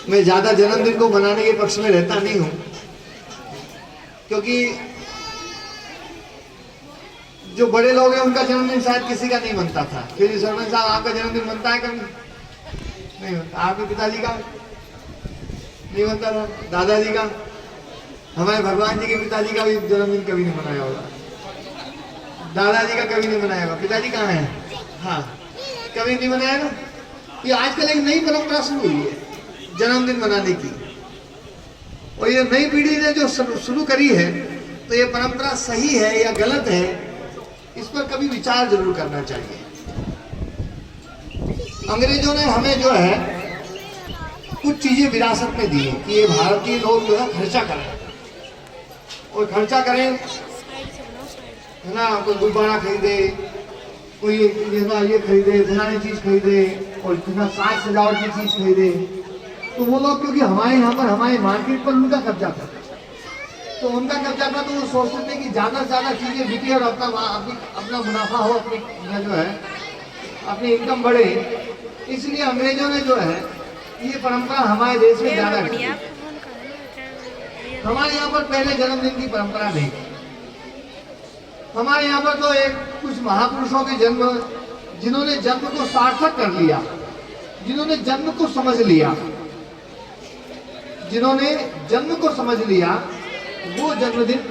मैं ज्यादा जन्मदिन को मनाने के पक्ष में रहता नहीं हूं, क्योंकि जो बड़े लोग हैं उनका जन्मदिन शायद किसी का नहीं बनता था। फिर सरपंच साहब, आपका जन्मदिन बनता है कभी? नहीं बनता। आपके पिताजी का नहीं बनता था, दादाजी का, हमारे भगवान जी के पिताजी का भी जन्मदिन कभी नहीं मनाया होगा, दादाजी का कभी नहीं मनाया होगा। पिताजी कहाँ है? हाँ, कभी नहीं मनाया ना। ये आजकल एक नई परंपरा शुरू हुई है जन्मदिन मनाने की, और ये नई पीढ़ी ने जो शुरू करी है, तो ये परंपरा सही है या गलत है, इस पर कभी विचार जरूर करना चाहिए। अंग्रेजों ने हमें जो है कुछ चीजें विरासत में दी है कि ये भारतीय लोग जो है खर्चा करें, और खर्चा करें, है ना, कोई गुब्बारा खरीदे, कोई ये खरीदे, फलानी चीज खरीदे, और कितना साज सजावट की चीज खरीदे। तो वो लोग, क्योंकि हमारे यहाँ पर, हमारे मार्केट पर उनका कब्जा था, तो उनका कब्जा था, तो वो सोचते थे कि ज्यादा से ज्यादा चीजें बिके और अपना मुनाफा हो, अपनी जो है अपनी इनकम बढ़े। इसलिए अंग्रेजों ने जो है ये परंपरा हमारे देश में ज्यादा रखी। हमारे यहाँ पर पहले जन्मदिन की परंपरा नहीं थी। हमारे यहाँ पर तो एक कुछ महापुरुषों के जन्म, जिन्होंने जन्म को सार्थक कर लिया, जिन्होंने जन्म को समझ लिया, जिन्होंने जन्म को समझ लिया, वो जन्मदिन,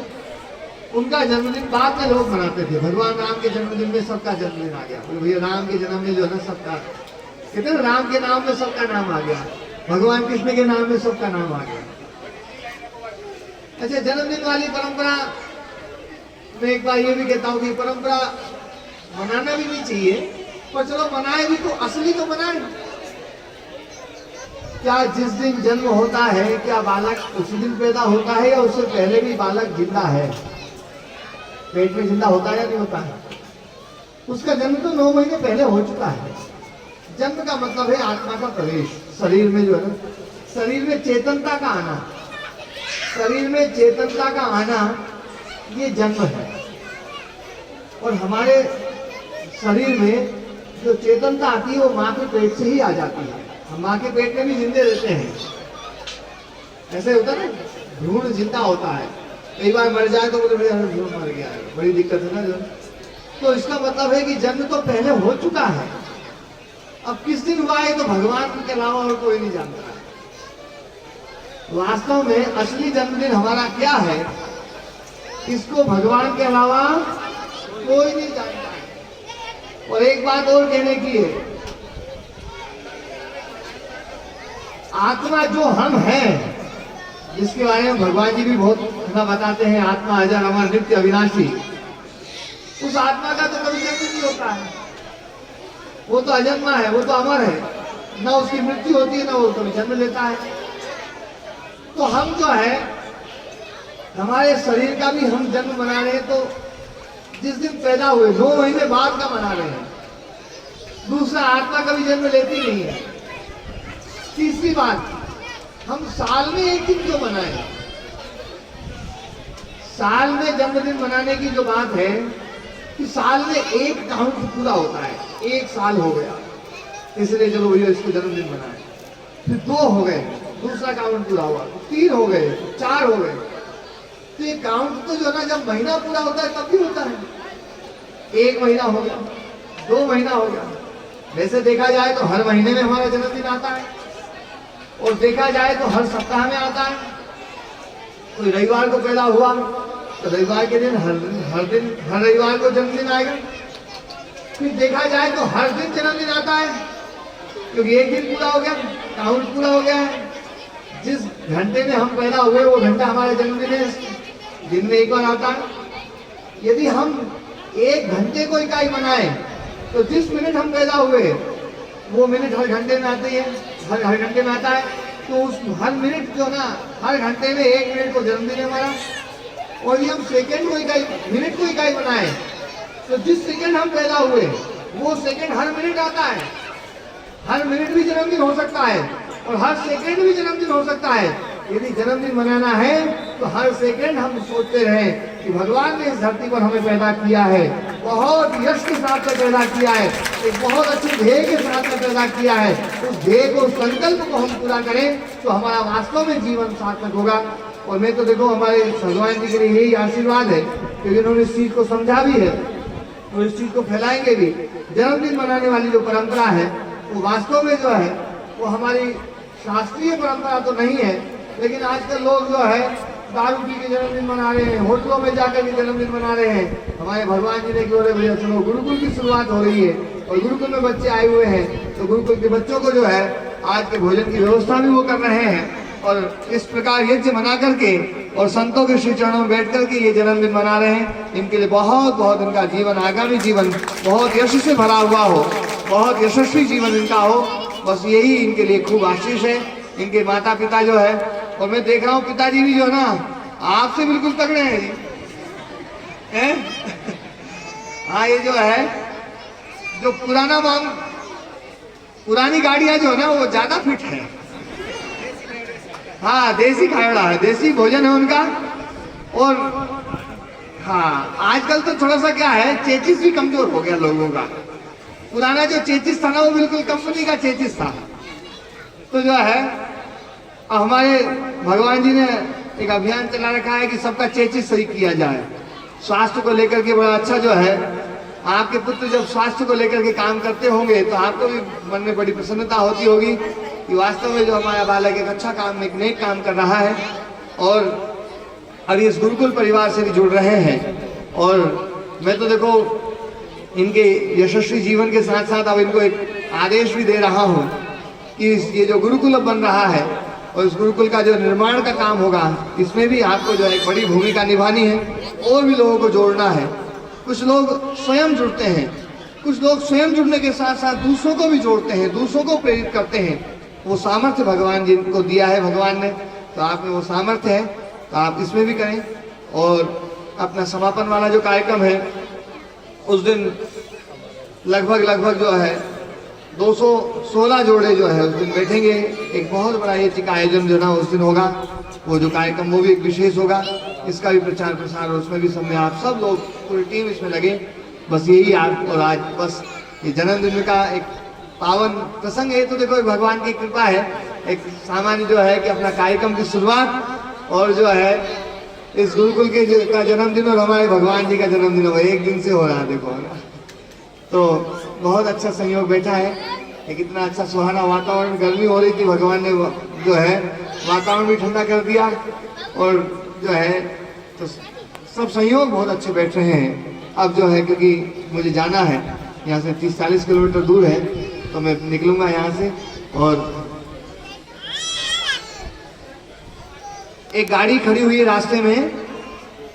उनका जन्मदिन बाद में लोग मनाते थे। भगवान राम के जन्मदिन में सबका जन्मदिन आ गया, भैया राम के जन्म में जो है ना सबका, कहते हैं राम के नाम में सबका नाम आ गया, भगवान कृष्ण के नाम में सबका नाम आ गया। अच्छा, जन्मदिन वाली परंपरा, मैं एक बार ये भी कहता हूँ कि परंपरा मनाना भी नहीं चाहिए, पर चलो मनाए भी तो असली तो मनाए। क्या जिस दिन जन्म होता है, क्या बालक उसी दिन पैदा होता है, या उससे पहले भी बालक जिंदा है, पेट में जिंदा होता है या नहीं होता है? उसका जन्म तो 9 महीने पहले हो चुका है। जन्म का मतलब है आत्मा का प्रवेश, शरीर में जो है ना, शरीर में चेतनता का आना, शरीर में चेतनता का आना, ये जन्म है। और हमारे शरीर में जो चेतनता आती है वो माँ के पेट से ही आ जाती है। हम माँ के पेट में भी जिंदे रहते हैं, ऐसे होता है ना, भ्रूण जिंदा होता है, कई बार मर जाए तो बोले भ्रूण मर गया है, बड़ी दिक्कत है ना जो। तो इसका मतलब है कि जन्म तो पहले हो चुका है, अब किस दिन हुआ है तो भगवान के अलावा और कोई नहीं जानता है। वास्तव में असली जन्मदिन हमारा क्या है, इसको भगवान के अलावा कोई नहीं जानता है। और एक बात और कहने की है, आत्मा जो हम हैं, जिसके बारे में भगवान जी भी बहुत बताते हैं, आत्मा अजर अमर नित्य अविनाशी, उस आत्मा का तो कभी जन्म नहीं होता है, वो तो अजन्मा है, वो तो अमर है, ना उसकी मृत्यु होती है, ना वो कभी जन्म लेता है। तो हम जो है, हमारे शरीर का भी हम जन्म मना रहे हैं, तो जिस दिन पैदा हुए 9 महीने बाद का मना रहे हैं। दूसरा, आत्मा कभी जन्म लेती नहीं है। तीसरी बात, हम साल में एक दिन क्यों मनाएं? साल में जन्मदिन मनाने की जो बात है कि साल में एक काउंट पूरा होता है, 1 साल हो गया, इसलिए चलो भैया इसको जन्मदिन मनाए। फिर 2 हो गए, दूसरा काउंट पूरा हुआ, 3 हो गए, 4 हो गए। तो ये काउंट तो जो है ना, जब महीना पूरा होता है तब भी होता है। 1 महीना हो गया, 2 महीना हो गया। वैसे देखा जाए तो हर महीने में हमारा जन्मदिन आता है, और देखा जाए तो हर सप्ताह में आता है। कोई रविवार को पैदा हुआ तो रविवार के दिन हर रविवार को जन्मदिन आएगा। फिर देखा जाए तो हर दिन जन्मदिन आता है, क्योंकि एक दिन पूरा हो गया, काउंट पूरा हो गया है। जिस घंटे में हम पैदा हुए वो घंटा हमारा जन्मदिन है, दिन में 1 बार आता है। यदि हम 1 घंटे को इकाई बनाए तो जिस मिनट हम पैदा हुए वो मिनट हर घंटे में आती है, हर घंटे में आता है। तो उस हर मिनट जो ना, हर घंटे में 1 मिनट को जन्मदिन है हमारा। और ये हम सेकंड को इकाई, मिनट को इकाई बनाए तो जिस सेकंड हम पैदा हुए वो सेकंड हर मिनट आता है। हर मिनट भी जन्मदिन हो सकता है और हर सेकंड भी जन्मदिन हो सकता है। यदि जन्मदिन मनाना है तो हर सेकंड हम सोचते रहे कि भगवान ने इस धरती पर हमें पैदा किया है, बहुत यश के साथ में पैदा किया है, एक बहुत अच्छे ध्येय के साथ में पैदा किया है। उस ध्येय को, उस संकल्प को हम पूरा करें तो हमारा वास्तव में जीवन सार्थक होगा। और मैं तो देखो हमारे भगवान जी के लिए यही आशीर्वाद है, क्योंकि उन्होंने इस चीज को समझा भी है और इस चीज को फैलाएंगे भी। जन्मदिन मनाने वाली जो परंपरा है वो वास्तव में जो है वो हमारी शास्त्रीय परंपरा तो नहीं है, लेकिन आजकल लोग जो है दारू पी के जन्मदिन मना रहे हैं, होटलों में जाकर के जन्मदिन मना रहे हैं। हमारे भगवान जी ने क्यों रे भैया चलो गुरुकुल की शुरुआत हो रही है और गुरुकुल में बच्चे आए हुए हैं, तो गुरुकुल के बच्चों को जो है आज के भोजन की व्यवस्था भी वो कर रहे हैं और इस प्रकार यज्ञ मना करके और संतों के श्री चरणों में बैठ करके ये जन्मदिन मना रहे हैं। इनके लिए बहुत बहुत इनका जीवन, आगामी जीवन बहुत यश से भरा हुआ हो, बहुत यशस्वी जीवन इनका हो, बस यही इनके लिए खूब आशीष है। इनके माता पिता जो है, और मैं देख रहा हूँ पिताजी भी जो है ना आपसे बिल्कुल तगड़े हैं जी, हैं? हाँ, ये जो है जो पुरानी गाड़ियां जो है ना वो ज्यादा फिट है। हाँ, देसी खायड़ा है, देसी भोजन है उनका। और हाँ, आजकल तो थोड़ा सा क्या है, चेचिस भी कमजोर हो गया लोगों का। पुराना जो चेचिस था ना वो बिल्कुल कंपनी का चेचिस था। तो जो है हमारे भगवान जी ने एक अभियान चला रखा है कि सबका चेचिस सही किया जाए। स्वास्थ्य को लेकर के बड़ा अच्छा जो है, आपके पुत्र जब स्वास्थ्य को लेकर के काम करते होंगे तो आपको भी मन में बड़ी प्रसन्नता होती होगी कि वास्तव में जो हमारा बालक एक अच्छा काम, एक नेक काम कर रहा है और अभी इस गुरुकुल परिवार से भी जुड़ रहे हैं। और मैं तो देखो इनके यशस्वी जीवन के साथ साथ अब इनको एक आदेश भी दे रहा हूँ कि ये जो गुरुकुल अब बन रहा है और इस गुरुकुल का जो निर्माण का काम होगा, इसमें भी आपको जो है एक बड़ी भूमिका निभानी है और भी लोगों को जोड़ना है। कुछ लोग स्वयं जुड़ते हैं, कुछ लोग स्वयं जुड़ने के साथ साथ दूसरों को भी जोड़ते हैं, दूसरों को प्रेरित करते हैं। वो सामर्थ्य भगवान जी को दिया है भगवान ने, तो आप में वो सामर्थ्य है, तो आप इसमें भी करें। और अपना समापन वाला जो कार्यक्रम है उस दिन लगभग जो है 216 जोड़े जो है उस दिन बैठेंगे। एक बहुत बड़ा ये का आयोजन जो ना उस दिन होगा, वो जो कार्यक्रम वो भी एक विशेष होगा। इसका भी प्रचार प्रसार और उसमें भी सब में आप सब लोग पूरी टीम इसमें लगे। बस यही आप, और आज बस ये जन्मदिन का एक पावन प्रसंग है, तो देखो भगवान की कृपा है। एक सामान्य जो है कि अपना कार्यक्रम की शुरुआत और जो है इस गुरुकुल के का जन्मदिन और हमारे भगवान जी का जन्मदिन हो एक दिन से हो रहा है, देखो। तो बहुत अच्छा संयोग बैठा है, एक इतना अच्छा सुहाना वातावरण, गर्मी हो रही थी, भगवान ने जो है वातावरण भी ठंडा कर दिया और जो है तो सब संयोग बहुत अच्छे बैठ रहे हैं। अब जो है क्योंकि मुझे जाना है, यहाँ से 30-40 किलोमीटर दूर है, तो मैं निकलूंगा यहाँ से। और एक गाड़ी खड़ी हुई है रास्ते में,